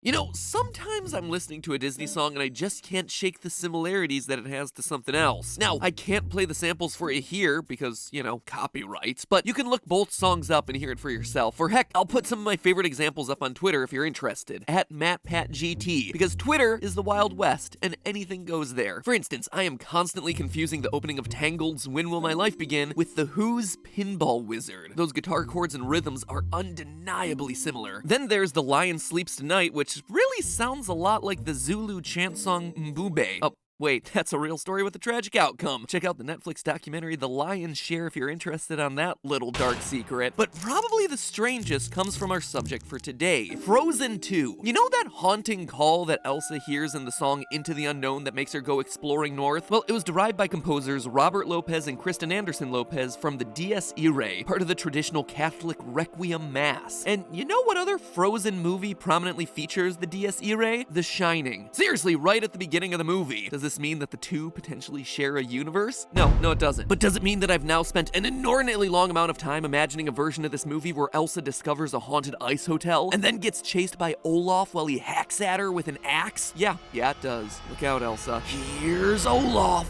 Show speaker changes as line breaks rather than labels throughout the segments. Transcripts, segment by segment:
You know, sometimes I'm listening to a Disney song and I just can't shake the similarities that it has to something else. Now, I can't play the samples for you here because, you know, copyrights, but you can look both songs up and hear it for yourself. Or heck, I'll put some of my favorite examples up on Twitter if you're interested, at MatpatGT, because Twitter is the Wild West and anything goes there. For instance, I am constantly confusing the opening of Tangled's When Will My Life Begin with The Who's Pinball Wizard. Those guitar chords and rhythms are undeniably similar. Then there's The Lion Sleeps Tonight, which really sounds a lot like the Zulu chant song Mbube. Oh, wait, that's a real story with a tragic outcome. Check out the Netflix documentary The Lion's Share if you're interested on that little dark secret. But probably the strangest comes from our subject for today, Frozen 2. You know that haunting call that Elsa hears in the song Into the Unknown that makes her go exploring north? Well, it was derived by composers Robert Lopez and Kristen Anderson Lopez from the Dies Irae, part of the traditional Catholic Requiem Mass. And you know what other Frozen movie prominently features the Dies Irae? The Shining. Seriously, right at the beginning of the movie. Does this mean that the two potentially share a universe? No, it doesn't. But does it mean that I've now spent an inordinately long amount of time imagining a version of this movie where Elsa discovers a haunted ice hotel and then gets chased by Olaf while he hacks at her with an axe? Yeah, it does. Look out, Elsa. Here's Olaf.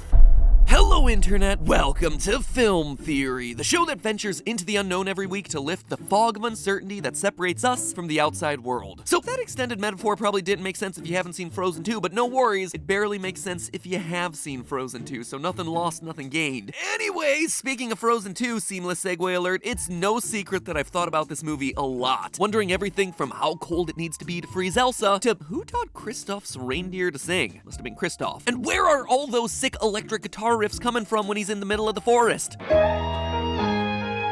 Hello, Internet! Welcome to Film Theory, the show that ventures into the unknown every week to lift the fog of uncertainty that separates us from the outside world. So that extended metaphor probably didn't make sense if you haven't seen Frozen 2, but no worries, it barely makes sense if you have seen Frozen 2, so nothing lost, nothing gained. Anyway, speaking of Frozen 2, seamless segue alert, it's no secret that I've thought about this movie a lot, wondering everything from how cold it needs to be to freeze Elsa, to who taught Kristoff's reindeer to sing? Must have been Kristoff. And where are all those sick electric guitar riffs coming from when he's in the middle of the forest?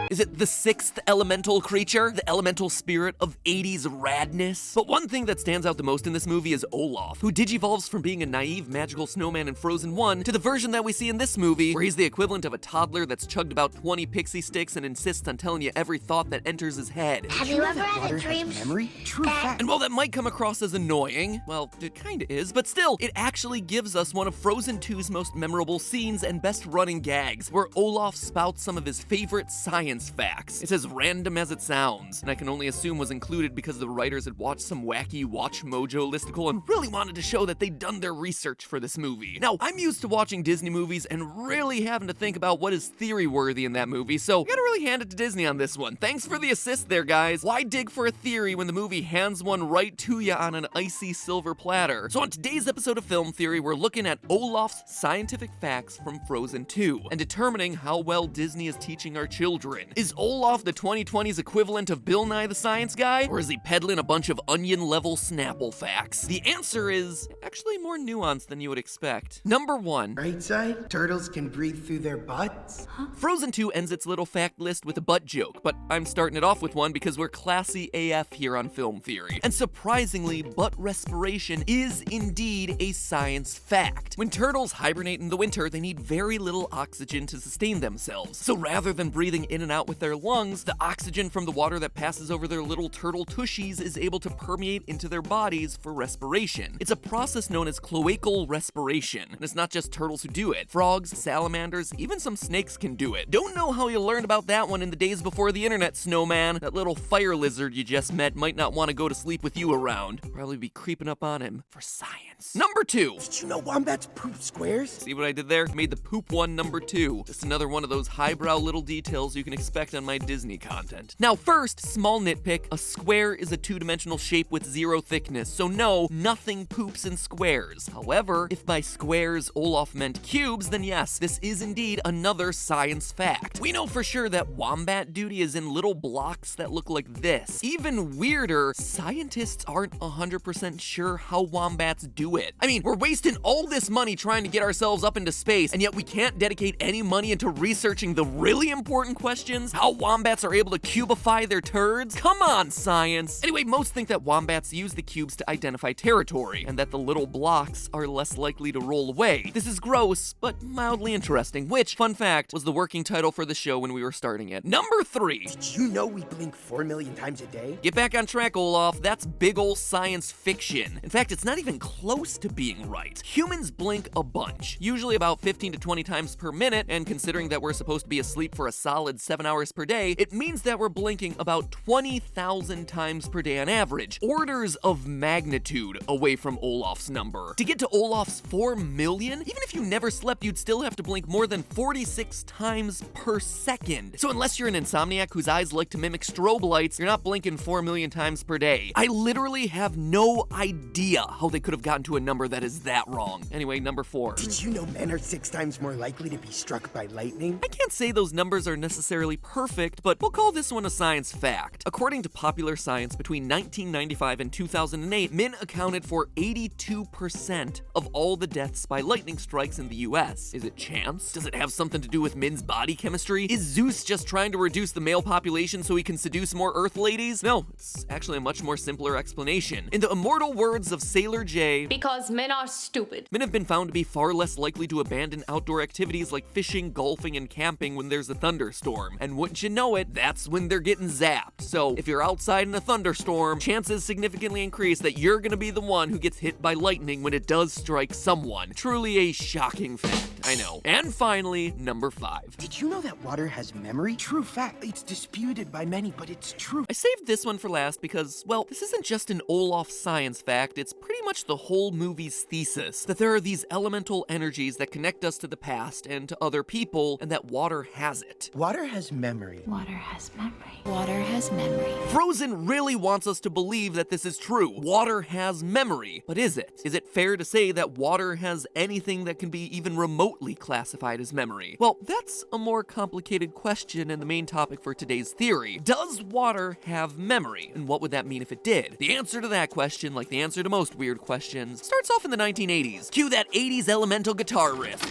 Is it the sixth elemental creature? The elemental spirit of 80s radness? But one thing that stands out the most in this movie is Olaf, who digivolves from being a naive magical snowman in Frozen 1 to the version that we see in this movie, where he's the equivalent of a toddler that's chugged about 20 pixie sticks and insists on telling you every thought that enters his head.
Have you ever had a dream?
Memory? True fact.
And while that might come across as annoying, well, it kinda is, but still, it actually gives us one of Frozen 2's most memorable scenes and best running gags, where Olaf spouts some of his favorite science facts. It's as random as it sounds, and I can only assume was included because the writers had watched some wacky Watch Mojo listicle and really wanted to show that they'd done their research for this movie. Now, I'm used to watching Disney movies and really having to think about what is theory-worthy in that movie, so I gotta really hand it to Disney on this one. Thanks for the assist there, guys. Why dig for a theory when the movie hands one right to you on an icy silver platter? So on today's episode of Film Theory, we're looking at Olaf's scientific facts from Frozen 2 and determining how well Disney is teaching our children. Is Olaf the 2020's equivalent of Bill Nye the Science Guy? Or is he peddling a bunch of onion-level Snapple facts? The answer is actually more nuanced than you would expect. Number 1.
Right side, turtles can breathe through their butts.
Frozen 2 ends its little fact list with a butt joke, but I'm starting it off with one because we're classy AF here on Film Theory. And surprisingly, butt respiration is indeed a science fact. When turtles hibernate in the winter, they need very little oxygen to sustain themselves. So rather than breathing in and out with their lungs, the oxygen from the water that passes over their little turtle tushies is able to permeate into their bodies for respiration. It's a process known as cloacal respiration, and it's not just turtles who do it. Frogs, salamanders, even some snakes can do it. Don't know how you learned about that one in the days before the internet, snowman. That little fire lizard you just met might not want to go to sleep with you around. Probably be creeping up on him for science. Number 2.
Did you know wombats poop squares?
See what I did there? Made the poop one number 2. Just another one of those highbrow little details you can expect on my Disney content. Now first, small nitpick, a square is a two-dimensional shape with 0 thickness, so no, nothing poops in squares. However, if by squares Olaf meant cubes, then yes, this is indeed another science fact. We know for sure that wombat duty is in little blocks that look like this. Even weirder, scientists aren't 100% sure how wombats do it. I mean, we're wasting all this money trying to get ourselves up into space, and yet we can't dedicate any money into researching the really important questions, how wombats are able to cubify their turds? Come on, science! Anyway, most think that wombats use the cubes to identify territory, and that the little blocks are less likely to roll away. This is gross, but mildly interesting, which, fun fact, was the working title for the show when we were starting it. Number 3.
Did you know we blink 4 million times a day?
Get back on track, Olaf. That's big ol' science fiction. In fact, it's not even close to being right. Humans blink a bunch, usually about 15 to 20 times per minute, and considering that we're supposed to be asleep for a solid 7 hours per day, it means that we're blinking about 20,000 times per day on average. Orders of magnitude away from Olaf's number. To get to Olaf's 4 million, even if you never slept, you'd still have to blink more than 46 times per second. So unless you're an insomniac whose eyes like to mimic strobe lights, you're not blinking 4 million times per day. I literally have no idea how they could have gotten to a number that is that wrong. Anyway, number 4.
Did you know men are 6 times more likely to be struck by lightning?
I can't say those numbers are necessarily perfect, but we'll call this one a science fact. According to Popular Science, between 1995 and 2008, men accounted for 82% of all the deaths by lightning strikes in the US. Is it chance? Does it have something to do with men's body chemistry? Is Zeus just trying to reduce the male population so he can seduce more Earth ladies? No, it's actually a much more simpler explanation. In the immortal words of Sailor J,
because men are stupid.
men have been found to be far less likely to abandon outdoor activities like fishing, golfing, and camping when there's a thunderstorm. And wouldn't you know it, that's when they're getting zapped. So if you're outside in a thunderstorm, chances significantly increase that you're gonna be the one who gets hit by lightning when it does strike someone. Truly a shocking fact, I know. And finally, number 5.
Did you know that water has memory? True fact. It's disputed by many, but it's true.
I saved this one for last because, well, this isn't just an Olaf science fact, it's pretty much the whole movie's thesis, that there are these elemental energies that connect us to the past and to other people, and that water has it.
Water has memory.
Water has memory. Water has memory.
Frozen really wants us to believe that this is true. Water has memory. But is it? Is it fair to say that water has anything that can be even remotely classified as memory? Well, that's a more complicated question and the main topic for today's theory. Does water have memory? And what would that mean if it did? The answer to that question, like the answer to most weird questions, starts off in the 1980s. Cue that 80s elemental guitar riff.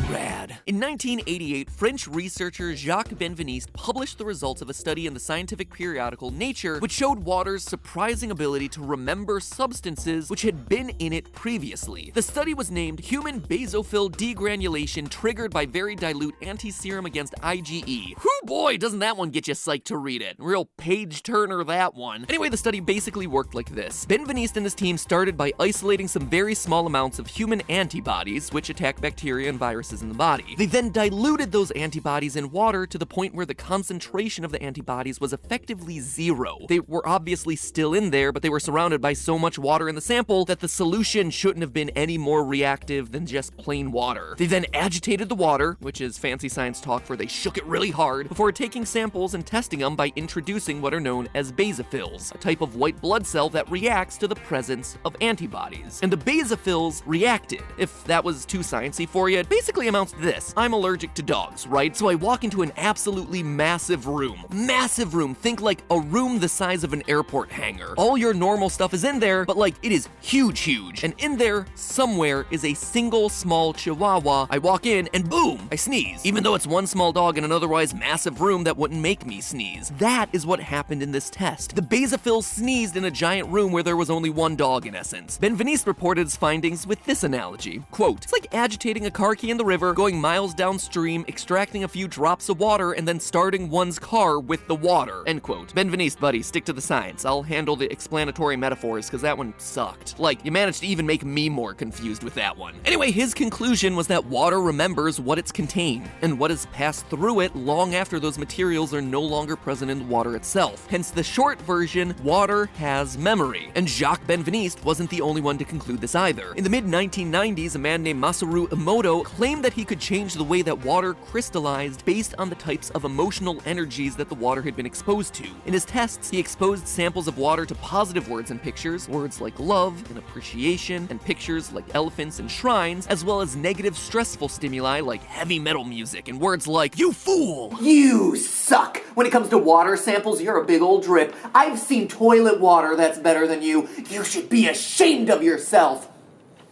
Rad. In 1988, French researcher Jacques Benveniste published the results of a study in the scientific periodical Nature, which showed water's surprising ability to remember substances which had been in it previously. The study was named Human Basophil Degranulation Triggered by Very Dilute Antiserum Against IgE. Whew boy, doesn't that one get you psyched to read it. Real page-turner, that one. Anyway, the study basically worked like this. Benveniste and his team started by isolating some very small amounts of human antibodies, which attack bacteria and viruses in the body. They then diluted those antibodies in water to the point where the concentration of the antibodies was effectively 0. They were obviously still in there, but they were surrounded by so much water in the sample that the solution shouldn't have been any more reactive than just plain water. They then agitated the water, which is fancy science talk for they shook it really hard, before taking samples and testing them by introducing what are known as basophils, a type of white blood cell that reacts to the presence of antibodies. And the basophils reacted. If that was too sciencey for you, it basically amounts to this. I'm allergic to dogs, right? So I walk into an absolutely massive room. Massive room. Think like a room the size of an airport hangar. All your normal stuff is in there, but like it is huge. And in there, somewhere, is a single small chihuahua. I walk in and boom, I sneeze. Even though it's one small dog in an otherwise massive room that wouldn't make me sneeze. That is what happened in this test. The basophils sneezed in a giant room where there was only one dog in essence. Benveniste reported his findings with this analogy. Quote, it's like agitating a car key in the river, going miles downstream, extracting a few drops of water, and then starting one's car with the water. End quote. Benveniste, buddy, stick to the science. I'll handle the explanatory metaphors, because that one sucked. Like, you managed to even make me more confused with that one. Anyway, his conclusion was that water remembers what it's contained, and what has passed through it long after those materials are no longer present in the water itself. Hence the short version, water has memory. And Jacques Benveniste wasn't the only one to conclude this either. In the mid-1990s, a man named Masaru Emoto claimed that he could change the way that water crystallized based on the types of emotional energies that the water had been exposed to. In his tests, he exposed samples of water to positive words and pictures, words like love and appreciation, and pictures like elephants and shrines, as well as negative stressful stimuli like heavy metal music and words like, you fool!
You suck! When it comes to water samples, you're a big old drip. I've seen toilet water that's better than you. You should be ashamed of yourself.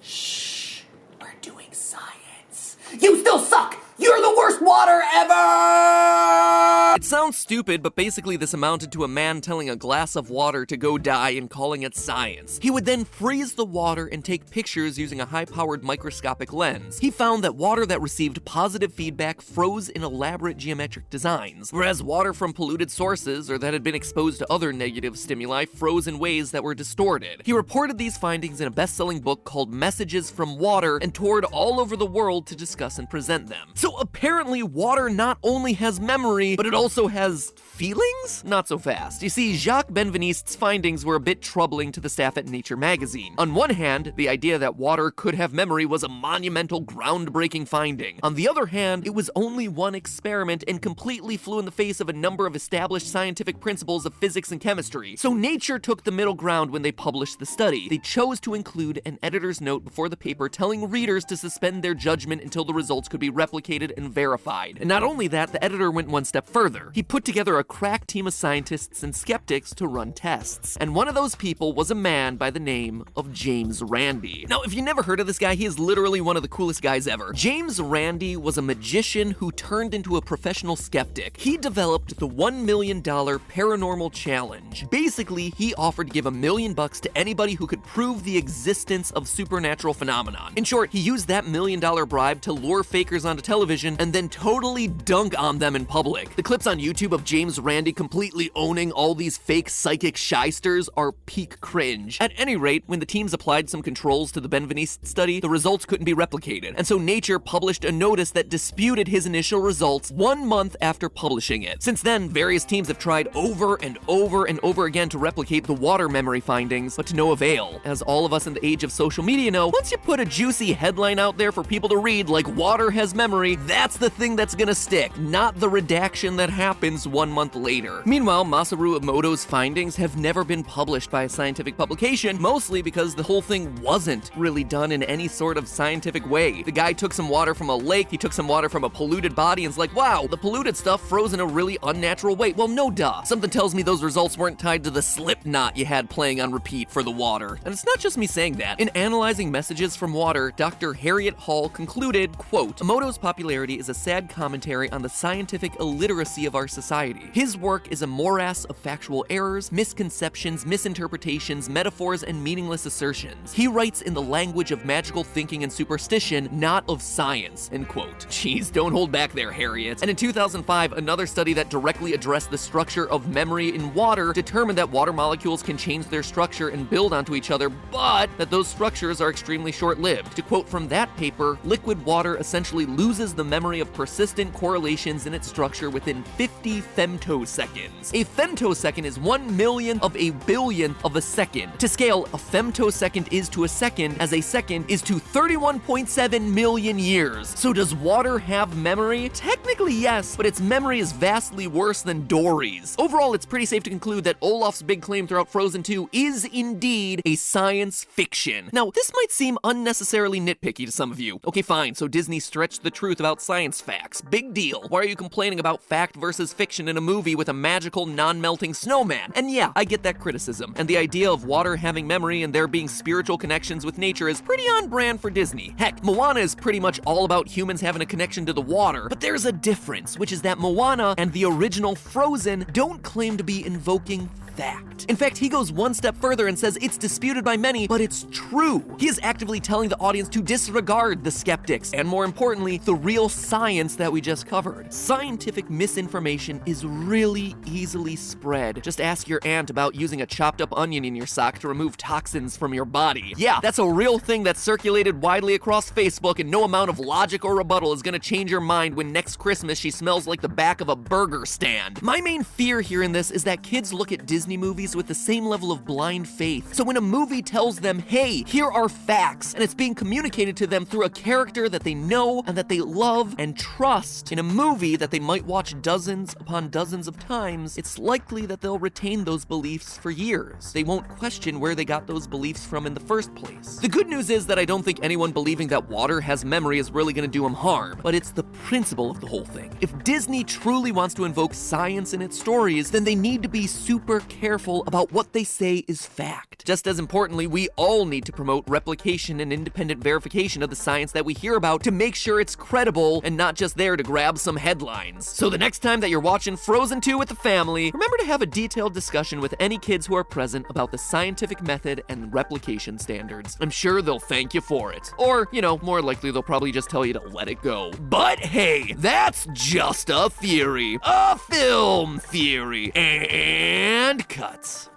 Shh, we're doing science. You still suck! You're the worst water ever!
It sounds stupid, but basically this amounted to a man telling a glass of water to go die and calling it science. He would then freeze the water and take pictures using a high-powered microscopic lens. He found that water that received positive feedback froze in elaborate geometric designs, whereas water from polluted sources or that had been exposed to other negative stimuli froze in ways that were distorted. He reported these findings in a best-selling book called Messages from Water and toured all over the world to discuss and present them. So So apparently water not only has memory, but it also has feelings? Not so fast. You see, Jacques Benveniste's findings were a bit troubling to the staff at Nature magazine. On one hand, the idea that water could have memory was a monumental, groundbreaking finding. On the other hand, it was only one experiment and completely flew in the face of a number of established scientific principles of physics and chemistry. So Nature took the middle ground when they published the study. They chose to include an editor's note before the paper telling readers to suspend their judgment until the results could be replicated and verified. And not only that, the editor went one step further. He put together a crack team of scientists and skeptics to run tests. And one of those people was a man by the name of James Randi. Now, if you never heard of this guy, he is literally one of the coolest guys ever. James Randi was a magician who turned into a professional skeptic. He developed the $1 million paranormal challenge. Basically, he offered to give $1 million to anybody who could prove the existence of supernatural phenomenon. In short, he used that $1 million bribe to lure fakers onto television and then totally dunk on them in public. The clips on YouTube of James Randi completely owning all these fake psychic shysters are peak cringe. At any rate, when the teams applied some controls to the Benveniste study, the results couldn't be replicated, and so Nature published a notice that disputed his initial results 1 month after publishing it. Since then, various teams have tried over and over and over again to replicate the water memory findings, but to no avail. As all of us in the age of social media know, once you put a juicy headline out there for people to read, like water has memory, that's the thing that's gonna stick, not the redaction that happens 1 month later. Meanwhile, Masaru Emoto's findings have never been published by a scientific publication, mostly because the whole thing wasn't really done in any sort of scientific way. The guy took some water from a lake, he took some water from a polluted body, and is like, wow, the polluted stuff froze in a really unnatural way. Well, no duh. Something tells me those results weren't tied to the slip knot you had playing on repeat for the water. And it's not just me saying that. In analyzing messages from water, Dr. Harriet Hall concluded, quote, Emoto's popularity is a sad commentary on the scientific illiteracy of our society. His work is a morass of factual errors, misconceptions, misinterpretations, metaphors, and meaningless assertions. He writes in the language of magical thinking and superstition, not of science, end quote. Jeez, don't hold back there, Harriet. And in 2005, another study that directly addressed the structure of memory in water determined that water molecules can change their structure and build onto each other, but that those structures are extremely short-lived. To quote from that paper, liquid water essentially loses the memory of persistent correlations in its structure within 50 femtoseconds. A femtosecond is 1/1,000,000 of a billionth of a second. To scale, a femtosecond is to a second as a second is to 31.7 million years. So does water have memory? Technically yes, but its memory is vastly worse than Dory's. Overall, it's pretty safe to conclude that Olaf's big claim throughout Frozen 2 is indeed a science fiction. Now, this might seem unnecessarily nitpicky to some of you. Okay, fine, so Disney stretched the truth about science facts. Big deal. Why are you complaining about fact versus fiction in a movie with a magical, non-melting snowman? And yeah, I get that criticism. And the idea of water having memory and there being spiritual connections with nature is pretty on brand for Disney. Heck, Moana is pretty much all about humans having a connection to the water, but there's a difference, which is that Moana and the original Frozen don't claim to be invoking fact. In fact, he goes one step further and says it's disputed by many, but it's true. He is actively telling the audience to disregard the skeptics, and more importantly, the real science that we just covered. Scientific misinformation is really easily spread. Just ask your aunt about using a chopped up onion in your sock to remove toxins from your body. Yeah, that's a real thing that's circulated widely across Facebook, and no amount of logic or rebuttal is gonna change your mind when next Christmas she smells like the back of a burger stand. My main fear here in this is that kids look at Disney movies with the same level of blind faith. So when a movie tells them, hey, here are facts, and it's being communicated to them through a character that they know and that they love and trust, in a movie that they might watch dozens upon dozens of times, it's likely that they'll retain those beliefs for years. They won't question where they got those beliefs from in the first place. The good news is that I don't think anyone believing that water has memory is really gonna do them harm, but it's the principle of the whole thing. If Disney truly wants to invoke science in its stories, then they need to be super careful about what they say is fact. Just as importantly, we all need to promote replication and independent verification of the science that we hear about to make sure it's credible and not just there to grab some headlines. So the next time that you're watching Frozen 2 with the family, remember to have a detailed discussion with any kids who are present about the scientific method and replication standards. I'm sure they'll thank you for it. Or, you know, more likely they'll probably just tell you to let it go. But hey, that's just a theory. A film theory. And cuts.